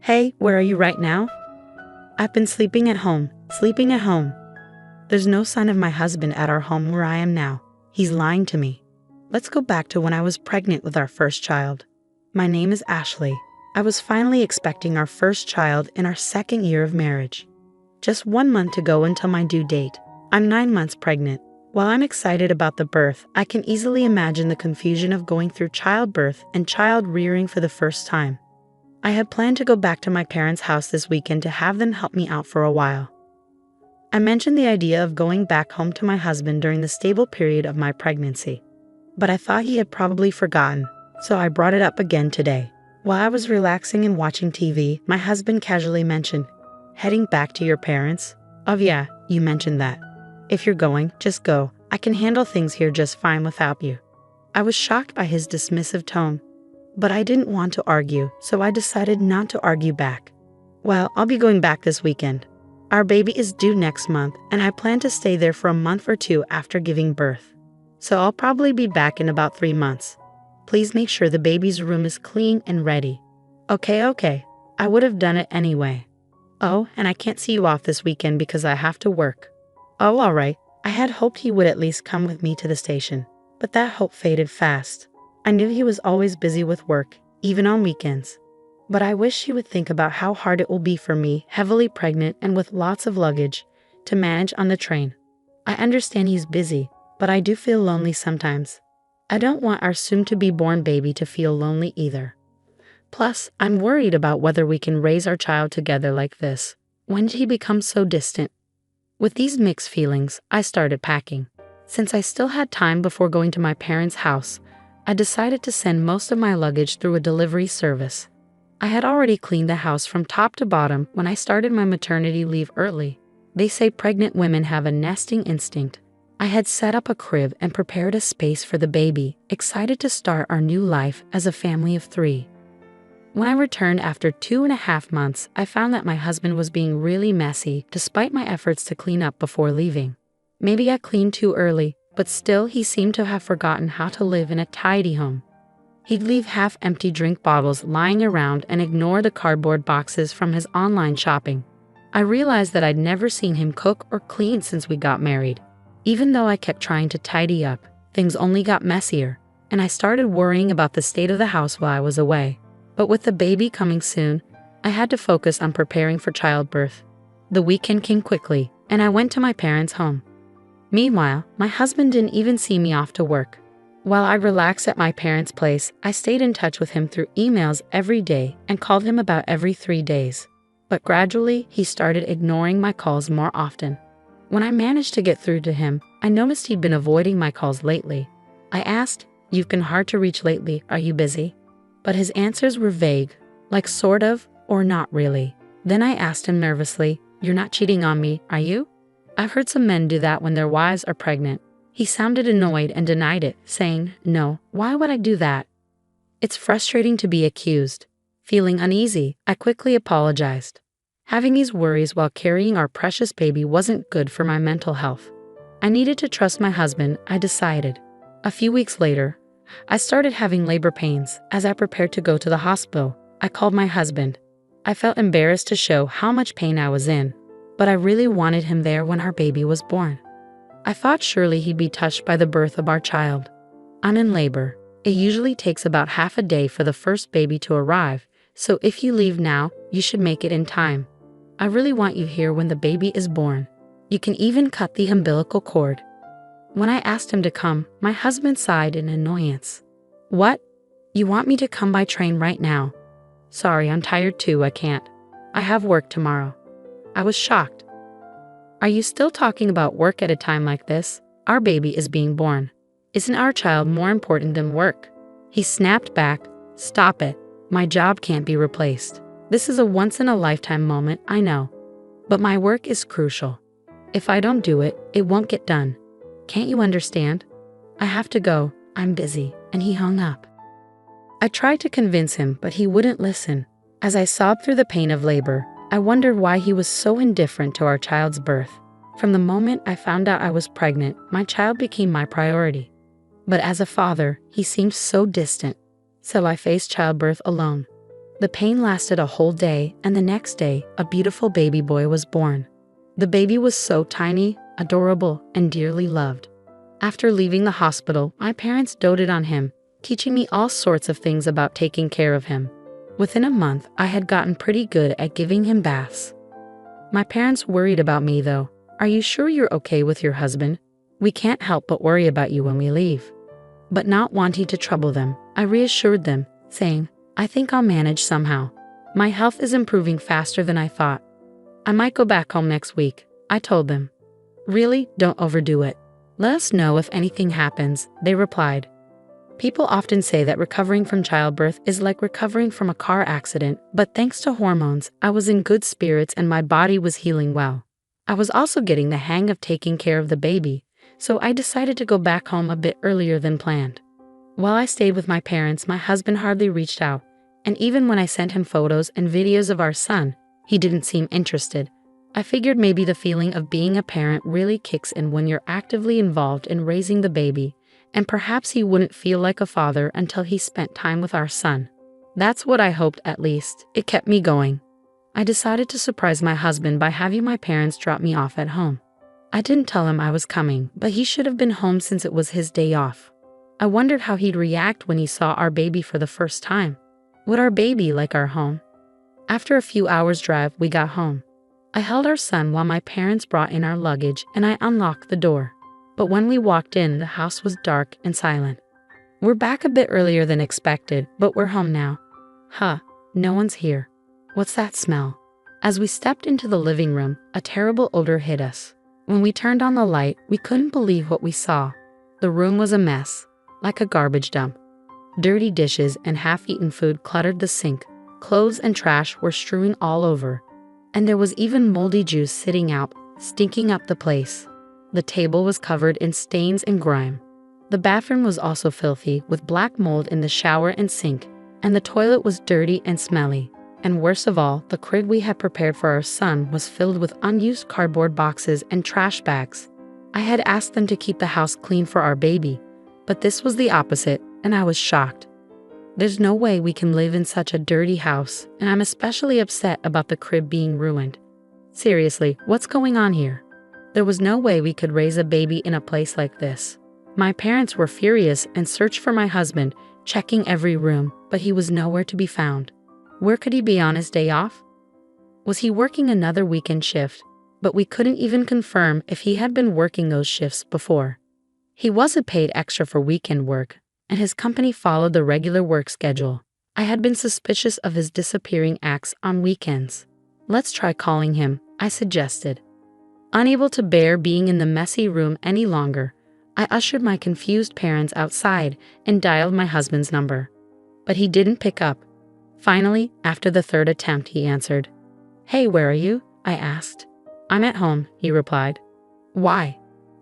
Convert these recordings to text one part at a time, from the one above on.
Hey, where are you right now? I've been sleeping at home. There's no sign of my husband at our home where I am now. He's lying to me. Let's go back to when I was pregnant with our first child. My name is Ashley. I was finally expecting our first child in our second year of marriage. Just 1 month to go until my due date. I'm 9 months pregnant. While I'm excited about the birth, I can easily imagine the confusion of going through childbirth and child rearing for the first time. I had planned to go back to my parents' house this weekend to have them help me out for a while. I mentioned the idea of going back home to my husband during the stable period of my pregnancy, but I thought he had probably forgotten, so I brought it up again today. While I was relaxing and watching TV, my husband casually mentioned, "Heading back to your parents?" "Oh yeah, you mentioned that. If you're going, just go. I can handle things here just fine without you." I was shocked by his dismissive tone, but I didn't want to argue, so I decided not to argue back. "Well, I'll be going back this weekend. Our baby is due next month, and I plan to stay there for a month or two after giving birth. So I'll probably be back in about 3 months. Please make sure the baby's room is clean and ready." Okay. I would have done it anyway. "Oh, and I can't see you off this weekend because I have to work." "Oh, all right." I had hoped he would at least come with me to the station, but that hope faded fast. I knew he was always busy with work, even on weekends. But I wish he would think about how hard it will be for me, heavily pregnant and with lots of luggage, to manage on the train. I understand he's busy, but I do feel lonely sometimes. I don't want our soon-to-be-born baby to feel lonely either. Plus, I'm worried about whether we can raise our child together like this. When did he become so distant? With these mixed feelings, I started packing. Since I still had time before going to my parents' house, I decided to send most of my luggage through a delivery service. I had already cleaned the house from top to bottom when I started my maternity leave early. They say pregnant women have a nesting instinct. I had set up a crib and prepared a space for the baby, excited to start our new life as a family of 3. When I returned after 2.5 months, I found that my husband was being really messy despite my efforts to clean up before leaving. Maybe I cleaned too early, but still he seemed to have forgotten how to live in a tidy home. He'd leave half-empty drink bottles lying around and ignore the cardboard boxes from his online shopping. I realized that I'd never seen him cook or clean since we got married. Even though I kept trying to tidy up, things only got messier, and I started worrying about the state of the house while I was away. But with the baby coming soon, I had to focus on preparing for childbirth. The weekend came quickly, and I went to my parents' home. Meanwhile, my husband didn't even see me off to work. While I relaxed at my parents' place, I stayed in touch with him through emails every day and called him about every 3 days. But gradually, he started ignoring my calls more often. When I managed to get through to him, I noticed he'd been avoiding my calls lately. I asked, "You've been hard to reach lately, are you busy?" But his answers were vague, like sort of or not really. Then I asked him nervously, "You're not cheating on me, are you?" I've heard some men do that when their wives are pregnant. He sounded annoyed and denied it, saying, "No, why would I do that?" It's frustrating to be accused. Feeling uneasy, I quickly apologized. Having these worries while carrying our precious baby wasn't good for my mental health. I needed to trust my husband, I decided. A few weeks later, I started having labor pains. As I prepared to go to the hospital, I called my husband. I felt embarrassed to show how much pain I was in, but I really wanted him there when our baby was born. I thought surely he'd be touched by the birth of our child. I'm in labor. It usually takes about half a day for the first baby to arrive, so if you leave now, you should make it in time. I really want you here when the baby is born. You can even cut the umbilical cord. When I asked him to come, my husband sighed in annoyance. "What? You want me to come by train right now?" "Sorry, I'm tired too, I can't. I have work tomorrow." I was shocked. "Are you still talking about work at a time like this? Our baby is being born. Isn't our child more important than work?" He snapped back, "Stop it. My job can't be replaced. This is a once-in-a-lifetime moment, I know. But my work is crucial. If I don't do it, it won't get done. Can't you understand? I have to go, I'm busy," and he hung up. I tried to convince him, but he wouldn't listen. As I sobbed through the pain of labor, I wondered why he was so indifferent to our child's birth. From the moment I found out I was pregnant, my child became my priority. But as a father, he seemed so distant. So I faced childbirth alone. The pain lasted a whole day, and the next day, a beautiful baby boy was born. The baby was so tiny, adorable, and dearly loved. After leaving the hospital, my parents doted on him, teaching me all sorts of things about taking care of him. Within a month, I had gotten pretty good at giving him baths. My parents worried about me though. "Are you sure you're okay with your husband? We can't help but worry about you when we leave." But not wanting to trouble them, I reassured them, saying, "I think I'll manage somehow. My health is improving faster than I thought. I might go back home next week," I told them. "Really, don't overdo it. Let us know if anything happens," they replied. People often say that recovering from childbirth is like recovering from a car accident, but thanks to hormones, I was in good spirits and my body was healing well. I was also getting the hang of taking care of the baby, so I decided to go back home a bit earlier than planned. While I stayed with my parents, my husband hardly reached out, and even when I sent him photos and videos of our son, he didn't seem interested. I figured maybe the feeling of being a parent really kicks in when you're actively involved in raising the baby, and perhaps he wouldn't feel like a father until he spent time with our son. That's what I hoped, at least. It kept me going. I decided to surprise my husband by having my parents drop me off at home. I didn't tell him I was coming, but he should have been home since it was his day off. I wondered how he'd react when he saw our baby for the first time. Would our baby like our home? After a few hours' drive, we got home. I held our son while my parents brought in our luggage and I unlocked the door. But when we walked in, the house was dark and silent. "We're back a bit earlier than expected, but we're home now." "Huh, no one's here. What's that smell?" As we stepped into the living room, a terrible odor hit us. When we turned on the light, we couldn't believe what we saw. The room was a mess, like a garbage dump. Dirty dishes and half-eaten food cluttered the sink. Clothes and trash were strewing all over. And there was even moldy juice sitting out, stinking up the place. The table was covered in stains and grime. The bathroom was also filthy, with black mold in the shower and sink, and the toilet was dirty and smelly. And worst of all, the crib we had prepared for our son was filled with unused cardboard boxes and trash bags. I had asked them to keep the house clean for our baby, but this was the opposite, and I was shocked. There's no way we can live in such a dirty house, and I'm especially upset about the crib being ruined. Seriously, what's going on here? There was no way we could raise a baby in a place like this. My parents were furious and searched for my husband, checking every room, but he was nowhere to be found. Where could he be on his day off? Was he working another weekend shift? But we couldn't even confirm if he had been working those shifts before. He wasn't paid extra for weekend work, and his company followed the regular work schedule. I had been suspicious of his disappearing acts on weekends. "Let's try calling him," I suggested. Unable to bear being in the messy room any longer, I ushered my confused parents outside and dialed my husband's number. But he didn't pick up. Finally, after the third attempt, he answered. "Hey, where are you?" I asked. "I'm at home," he replied. "Why?"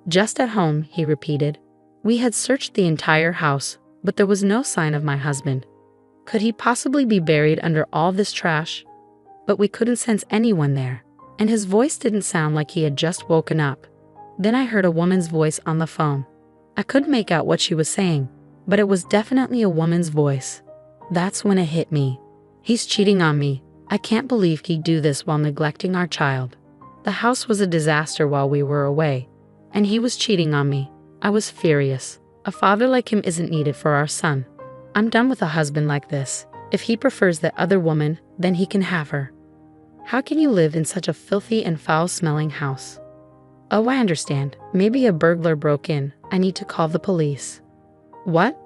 "Just at home," he repeated. We had searched the entire house, but there was no sign of my husband. Could he possibly be buried under all this trash? But we couldn't sense anyone there, and his voice didn't sound like he had just woken up. Then I heard a woman's voice on the phone. I couldn't make out what she was saying, but it was definitely a woman's voice. That's when it hit me. He's cheating on me. I can't believe he'd do this while neglecting our child. The house was a disaster while we were away, and he was cheating on me. I was furious. A father like him isn't needed for our son. I'm done with a husband like this. If he prefers that other woman, then he can have her. How can you live in such a filthy and foul-smelling house? Oh, I understand. Maybe a burglar broke in. I need to call the police. What?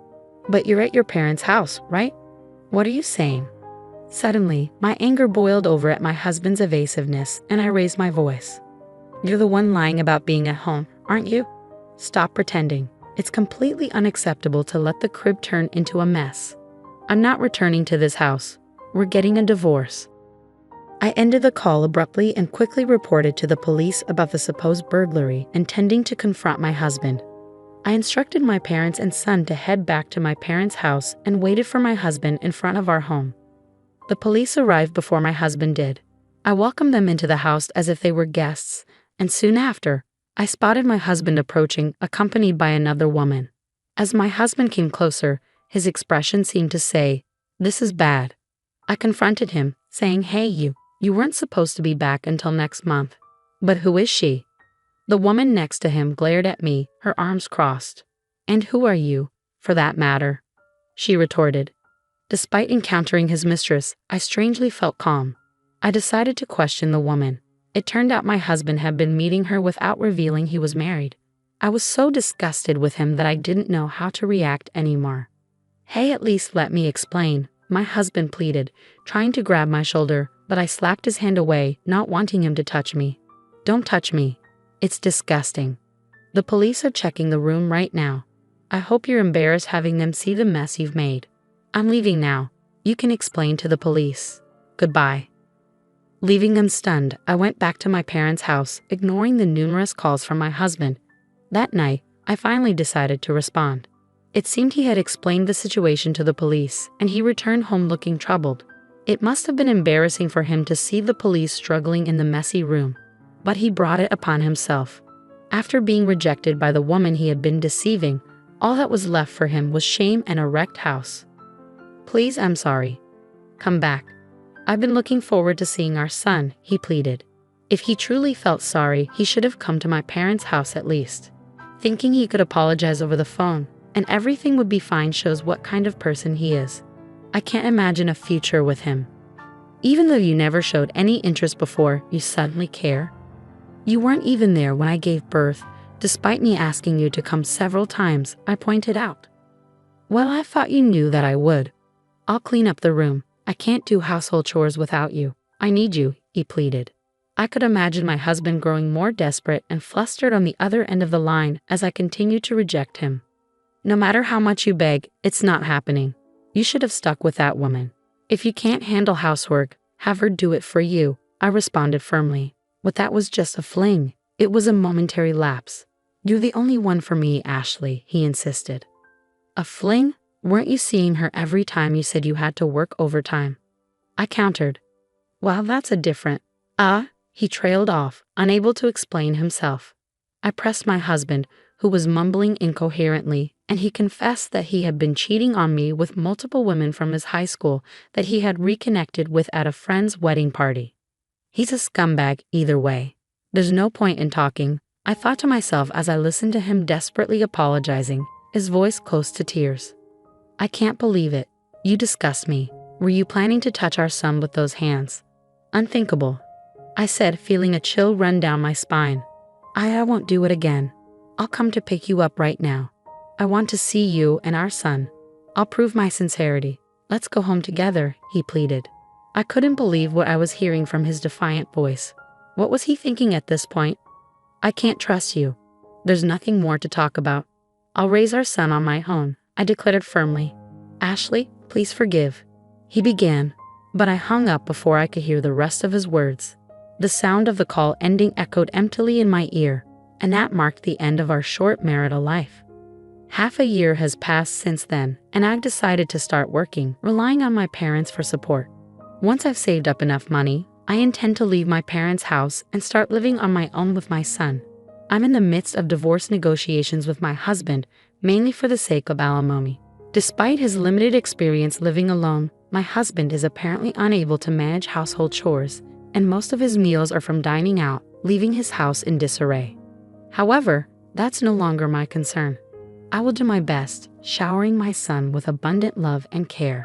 But you're at your parents' house, right? What are you saying? Suddenly, my anger boiled over at my husband's evasiveness, and I raised my voice. You're the one lying about being at home, aren't you? Stop pretending. It's completely unacceptable to let the crib turn into a mess. I'm not returning to this house. We're getting a divorce. I ended the call abruptly and quickly reported to the police about the supposed burglary, intending to confront my husband. I instructed my parents and son to head back to my parents' house and waited for my husband in front of our home. The police arrived before my husband did. I welcomed them into the house as if they were guests, and soon after, I spotted my husband approaching, accompanied by another woman. As my husband came closer, his expression seemed to say, "This is bad." I confronted him, saying, "Hey, you weren't supposed to be back until next month." "But who is she?" The woman next to him glared at me, her arms crossed. "And who are you, for that matter?" she retorted. Despite encountering his mistress, I strangely felt calm. I decided to question the woman. It turned out my husband had been meeting her without revealing he was married. I was so disgusted with him that I didn't know how to react anymore. "Hey, at least let me explain," my husband pleaded, trying to grab my shoulder, but I slapped his hand away, not wanting him to touch me. "Don't touch me. It's disgusting. The police are checking the room right now. I hope you're embarrassed having them see the mess you've made. I'm leaving now. You can explain to the police. Goodbye." Leaving them stunned, I went back to my parents' house, ignoring the numerous calls from my husband. That night, I finally decided to respond. It seemed he had explained the situation to the police, and he returned home looking troubled. It must have been embarrassing for him to see the police struggling in the messy room, but he brought it upon himself. After being rejected by the woman he had been deceiving, all that was left for him was shame and a wrecked house. "Please, I'm sorry. Come back. I've been looking forward to seeing our son," he pleaded. If he truly felt sorry, he should have come to my parents' house at least. Thinking he could apologize over the phone and everything would be fine shows what kind of person he is. I can't imagine a future with him. Even though you never showed any interest before, you suddenly care? You weren't even there when I gave birth, despite me asking you to come several times, I pointed out. "Well, I thought you knew that I would. I'll clean up the room. I can't do household chores without you. I need you," he pleaded. I could imagine my husband growing more desperate and flustered on the other end of the line as I continued to reject him. "No matter how much you beg, it's not happening. You should have stuck with that woman. If you can't handle housework, have her do it for you," I responded firmly. "But that was just a fling. It was a momentary lapse. You're the only one for me, Ashley," he insisted. "A fling? Weren't you seeing her every time you said you had to work overtime?" I countered. "Well, that's a different..." He trailed off, unable to explain himself. I pressed my husband, who was mumbling incoherently, and he confessed that he had been cheating on me with multiple women from his high school that he had reconnected with at a friend's wedding party. He's a scumbag either way. There's no point in talking, I thought to myself as I listened to him desperately apologizing, his voice close to tears. "I can't believe it. You disgust me. Were you planning to touch our son with those hands?" "Unthinkable," I said, feeling a chill run down my spine. I won't do it again. I'll come to pick you up right now. I want to see you and our son. I'll prove my sincerity. Let's go home together," he pleaded. I couldn't believe what I was hearing from his defiant voice. What was he thinking at this point? "I can't trust you. There's nothing more to talk about. I'll raise our son on my own," I declared firmly. "Ashley, please forgive," he began, but I hung up before I could hear the rest of his words. The sound of the call ending echoed emptily in my ear, and that marked the end of our short marital life. Half a year has passed since then, and I've decided to start working, relying on my parents for support. Once I've saved up enough money, I intend to leave my parents' house and start living on my own with my son. I'm in the midst of divorce negotiations with my husband, mainly for the sake of alimony. Despite his limited experience living alone, my husband is apparently unable to manage household chores, and most of his meals are from dining out, leaving his house in disarray. However, that's no longer my concern. I will do my best, showering my son with abundant love and care.